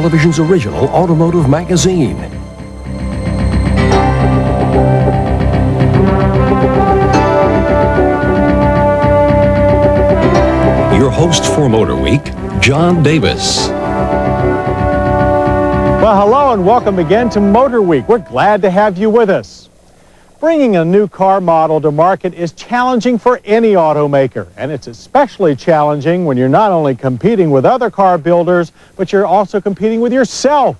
television's original automotive magazine. Your host for Motor Week, John Davis. Well, hello and welcome again to Motor Week. We're glad to have you with us. Bringing a new car model to market is challenging for any automaker, and it's especially challenging when you're not only competing with other car builders, but you're also competing with yourself.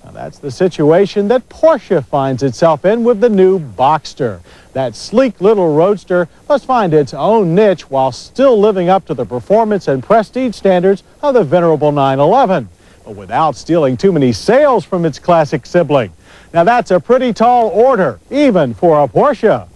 Now, that's the situation that Porsche finds itself in with the new Boxster. That sleek little roadster must find its own niche while still living up to the performance and prestige standards of the venerable 911, but without stealing too many sales from its classic sibling. Now that's a pretty tall order, even for a Porsche.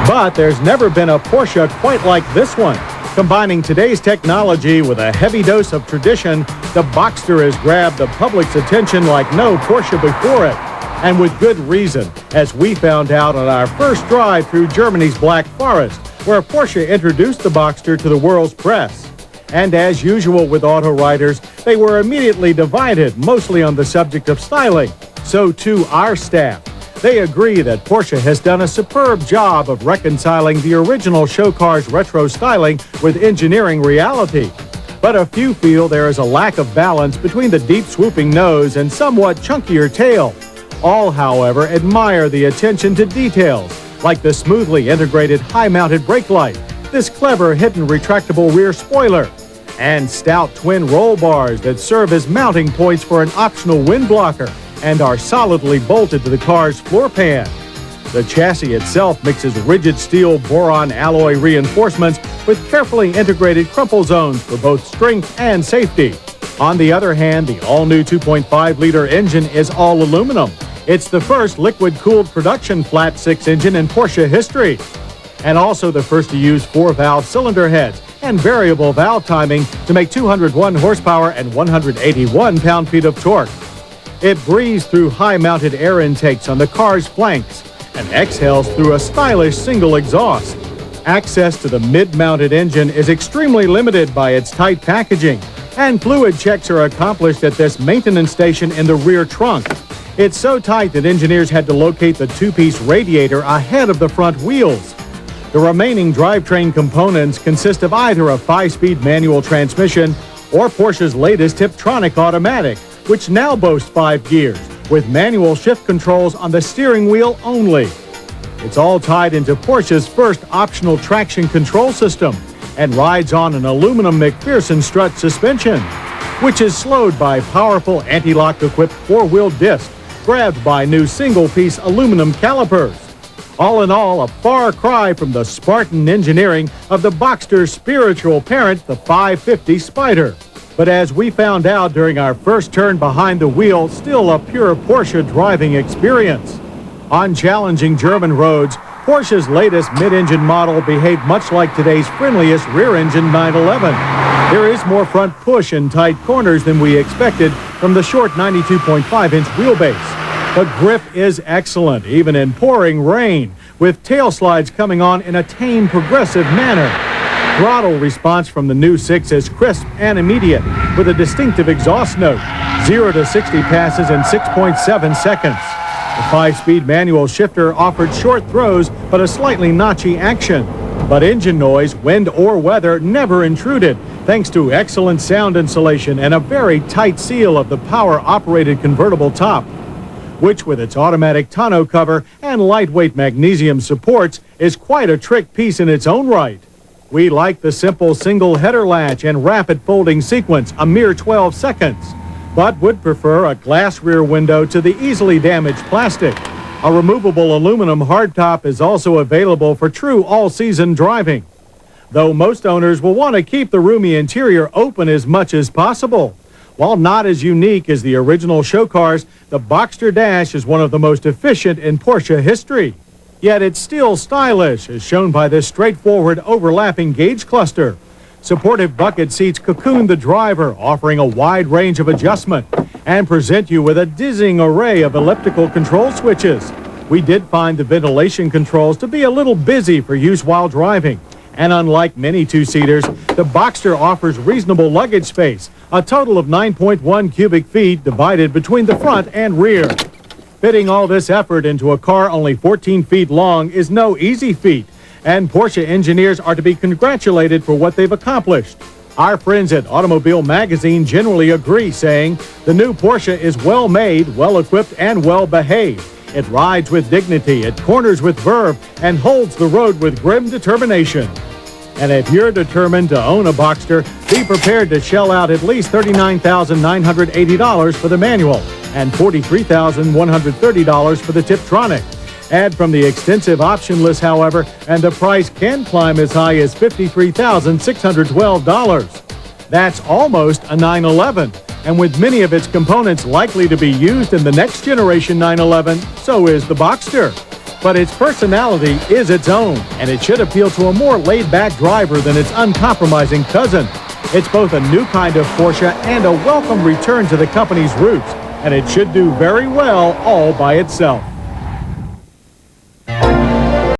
But there's never been a Porsche quite like this one. Combining today's technology with a heavy dose of tradition, the Boxster has grabbed the public's attention like no Porsche before it. And with good reason, as we found out on our first drive through Germany's Black Forest, where Porsche introduced the Boxster to the world's press. And as usual with auto writers, they were immediately divided, mostly on the subject of styling. So too our staff. They agree that Porsche has done a superb job of reconciling the original show car's retro styling with engineering reality. But a few feel there is a lack of balance between the deep swooping nose and somewhat chunkier tail. All, however, admire the attention to details, like the smoothly integrated high-mounted brake light, this clever hidden retractable rear spoiler, and stout twin roll bars that serve as mounting points for an optional wind blocker and are solidly bolted to the car's floor pan. The chassis itself mixes rigid steel boron alloy reinforcements with carefully integrated crumple zones for both strength and safety. On the other hand, the all-new 2.5-liter engine is all aluminum. It's the first liquid-cooled production flat-six engine in Porsche history, and also the first to use 4-valve cylinder heads and variable valve timing to make 201 horsepower and 181 pound-feet of torque. It breathes through high-mounted air intakes on the car's flanks and exhales through a stylish single exhaust. Access to the mid-mounted engine is extremely limited by its tight packaging, and fluid checks are accomplished at this maintenance station in the rear trunk. It's so tight that engineers had to locate the two-piece radiator ahead of the front wheels. The remaining drivetrain components consist of either a 5-speed manual transmission or Porsche's latest Tiptronic automatic, which now boasts 5 gears, with manual shift controls on the steering wheel only. It's all tied into Porsche's first optional traction control system and rides on an aluminum McPherson strut suspension, which is slowed by powerful anti-lock equipped 4-wheel discs grabbed by new single-piece aluminum calipers. All in all, a far cry from the Spartan engineering of the Boxster's spiritual parent, the 550 Spider. But as we found out during our first turn behind the wheel, still a pure Porsche driving experience. On challenging German roads, Porsche's latest mid-engine model behaved much like today's friendliest rear-engine 911. There is more front push in tight corners than we expected from the short 92.5-inch wheelbase. But grip is excellent, even in pouring rain, with tail slides coming on in a tame, progressive manner. Throttle response from the new 6 is crisp and immediate, with a distinctive exhaust note. 0 to 60 passes in 6.7 seconds. The 5-speed manual shifter offered short throws, but a slightly notchy action. But engine noise, wind or weather, never intruded, thanks to excellent sound insulation and a very tight seal of the power-operated convertible top, which with its automatic tonneau cover and lightweight magnesium supports is quite a trick piece in its own right. We like the simple single header latch and rapid folding sequence, a mere 12 seconds, but would prefer a glass rear window to the easily damaged plastic. A removable aluminum hardtop is also available for true all-season driving, though most owners will want to keep the roomy interior open as much as possible. While not as unique as the original show cars, the Boxster Dash is one of the most efficient in Porsche history. Yet it's still stylish, as shown by this straightforward overlapping gauge cluster. Supportive bucket seats cocoon the driver, offering a wide range of adjustment, and present you with a dizzying array of elliptical control switches. We did find the ventilation controls to be a little busy for use while driving, And unlike many two-seaters, the Boxster offers reasonable luggage space, a total of 9.1 cubic feet divided between the front and rear. Fitting all this effort into a car only 14 feet long is no easy feat, and Porsche engineers are to be congratulated for what they've accomplished. Our friends at Automobile Magazine generally agree, saying, "The new Porsche is well made, well equipped, and well behaved. It rides with dignity, it corners with verve, and holds the road with grim determination." And if you're determined to own a Boxster, be prepared to shell out at least $39,980 for the manual and $43,130 for the Tiptronic. Add from the extensive option list, however, and the price can climb as high as $53,612. That's almost a 911. And with many of its components likely to be used in the next generation 911, so is the Boxster. But its personality is its own, and it should appeal to a more laid-back driver than its uncompromising cousin. It's both a new kind of Porsche and a welcome return to the company's roots, and it should do very well all by itself.